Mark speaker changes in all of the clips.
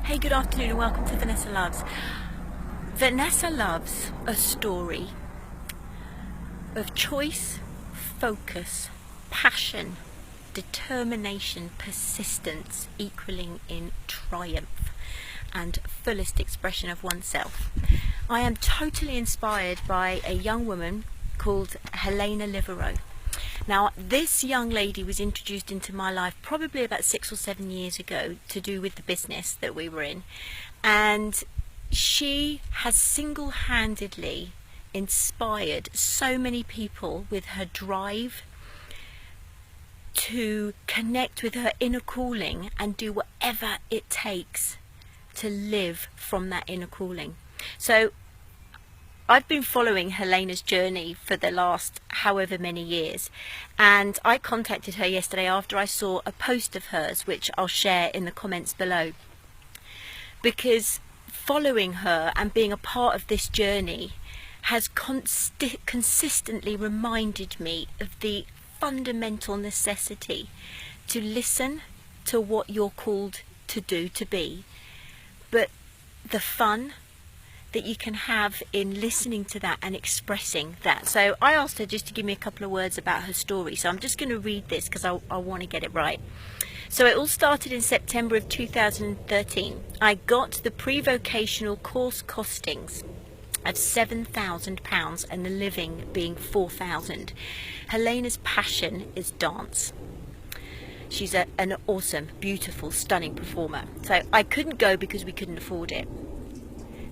Speaker 1: Hey, good afternoon and welcome to Vanessa Loves. Vanessa loves a story of choice, focus, passion, determination, persistence, equaling in triumph and fullest expression of oneself. I am totally inspired by a young woman called Helena Liverow. Now, this young lady was introduced into my life probably about 6 or 7 years ago to do with the business that we were in, and she has single-handedly inspired so many people with her drive to connect with her inner calling and do whatever it takes to live from that inner calling. So I've been following Helena's journey for the last however many years, and I contacted her yesterday after I saw a post of hers, which I'll share in the comments below, because following her and being a part of this journey has consistently reminded me of the fundamental necessity to listen to what you're called to do, to be, but the fun that you can have in listening to that and expressing that. So I asked her just to give me a couple of words about her story, so I'm just going to read this because I want to get it right. So it all started in September of 2013. I got the pre-vocational course costings of £7,000 and the living being £4,000. Helena's passion is dance. She's an awesome, beautiful, stunning performer. So I couldn't go because we couldn't afford it.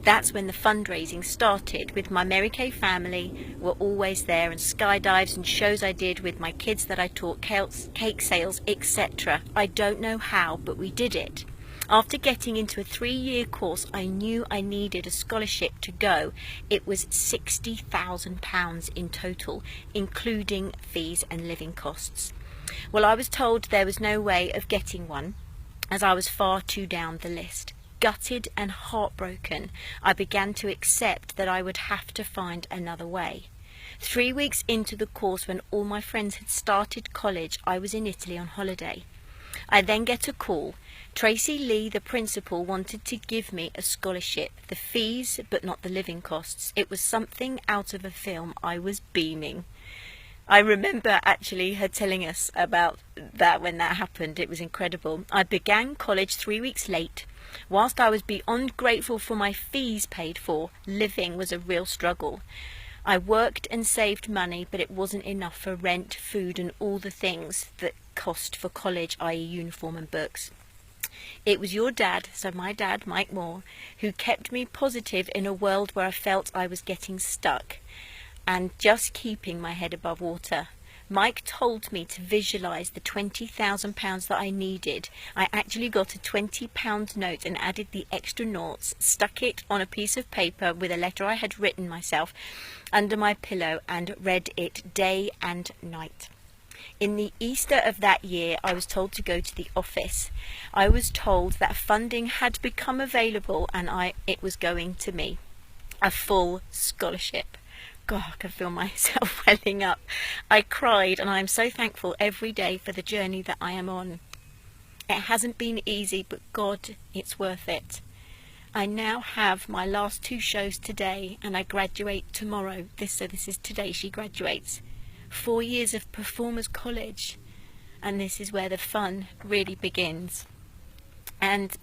Speaker 1: That's when the fundraising started with my Mary Kay family. Were always there, and skydives and shows I did with my kids that I taught, cake sales, etc. I don't know how, but we did it. After getting into a 3-year course, I knew I needed a scholarship to go. It was £60,000 in total, including fees and living costs. Well, I was told there was no way of getting one, as I was far too down the list. Gutted and heartbroken, I began to accept that I would have to find another way. 3 weeks into the course, when all my friends had started college, I was in Italy on holiday. I then get a call. Tracy Lee, the principal, wanted to give me a scholarship, the fees but not the living costs. It was something out of a film. I was beaming. I remember actually her telling us about that when that happened. It was incredible. I began college 3 weeks late. Whilst I was beyond grateful for my fees paid for, living was a real struggle. I worked and saved money, but it wasn't enough for rent, food and all the things that cost for college, i.e. uniform and books. It was your dad, so my dad, Mike Moore, who kept me positive in a world where I felt I was getting stuck and just keeping my head above water. Mike told me to visualise the £20,000 that I needed. I actually got a £20 note and added the extra noughts, stuck it on a piece of paper with a letter I had written myself under my pillow, and read it day and night. In the Easter of that year, I was told to go to the office. I was told that funding had become available and it was going to me. A full scholarship. God, I can feel myself welling up. I cried, and I am so thankful every day for the journey that I am on. It hasn't been easy, but God, it's worth it. I now have my last 2 shows today, and I graduate tomorrow. This is today she graduates. 4 years of performers college, and this is where the fun really begins. And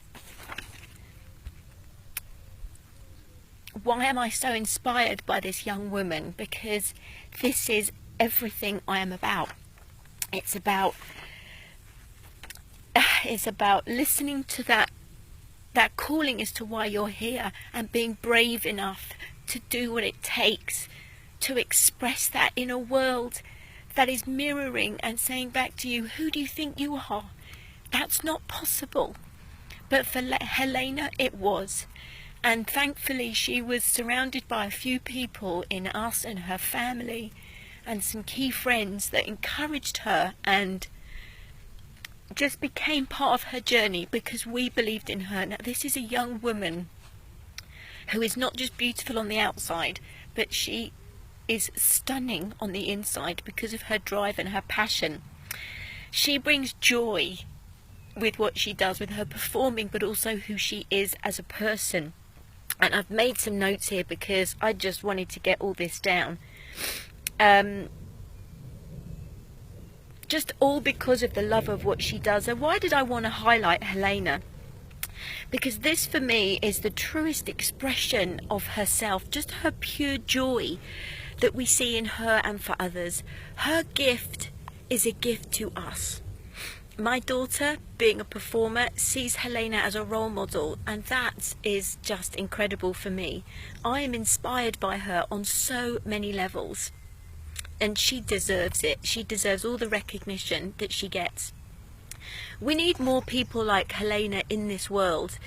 Speaker 1: why am I so inspired by this young woman? Because this is everything I am about. It's about listening to that calling as to why you're here, and being brave enough to do what it takes to express that in a world that is mirroring and saying back to you, who do you think you are? That's not possible. But for Helena, it was. And thankfully she was surrounded by a few people in us and her family and some key friends that encouraged her and just became part of her journey because we believed in her. Now, this is a young woman who is not just beautiful on the outside, but she is stunning on the inside because of her drive and her passion. She brings joy with what she does, with her performing, but also who she is as a person. And I've made some notes here because I just wanted to get all this down. Just all because of the love of what she does. And why did I want to highlight Helena? Because this for me is the truest expression of herself, just her pure joy that we see in her and for others. Her gift is a gift to us. My daughter, being a performer, sees Helena as a role model, and that is just incredible for me. I am inspired by her on so many levels, and she deserves it. She deserves all the recognition that she gets. We need more people like Helena in this world.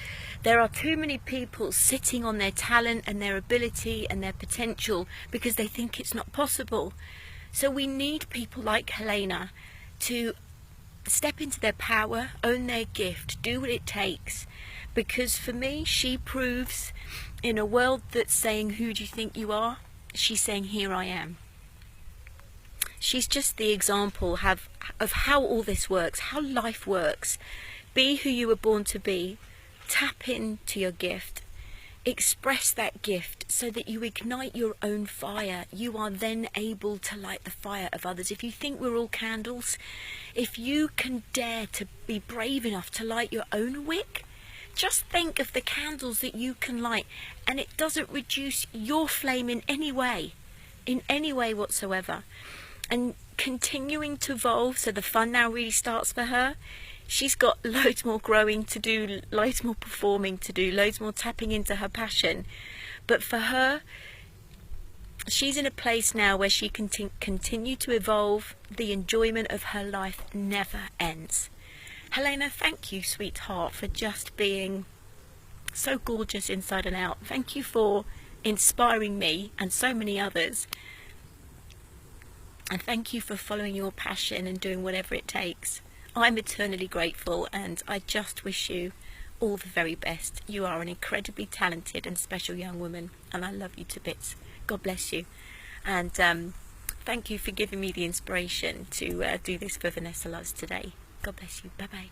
Speaker 1: There are too many people sitting on their talent and their ability and their potential because they think it's not possible. So we need people like Helena to step into their power, own their gift, do what it takes. Because for me, she proves, in a world that's saying, who do you think you are? She's saying, here I am. She's just the example of how all this works, how life works. Be who you were born to be. Tap into your gift. Express that gift so that you ignite your own fire. You are then able to light the fire of others. If you think we're all candles, if you can dare to be brave enough to light your own wick, just think of the candles that you can light, and it doesn't reduce your flame in any way whatsoever. And continuing to evolve, so the fun now really starts for her. She's got loads more growing to do, loads more performing to do, loads more tapping into her passion. But for her, she's in a place now where she can continue to evolve. The enjoyment of her life never ends. Helena, thank you, sweetheart, for just being so gorgeous inside and out. Thank you for inspiring me and so many others. And thank you for following your passion and doing whatever it takes. I'm eternally grateful, and I just wish you all the very best. You are an incredibly talented and special young woman, and I love you to bits. God bless you. And thank you for giving me the inspiration to do this for Vanessa Loves today. God bless you. Bye-bye.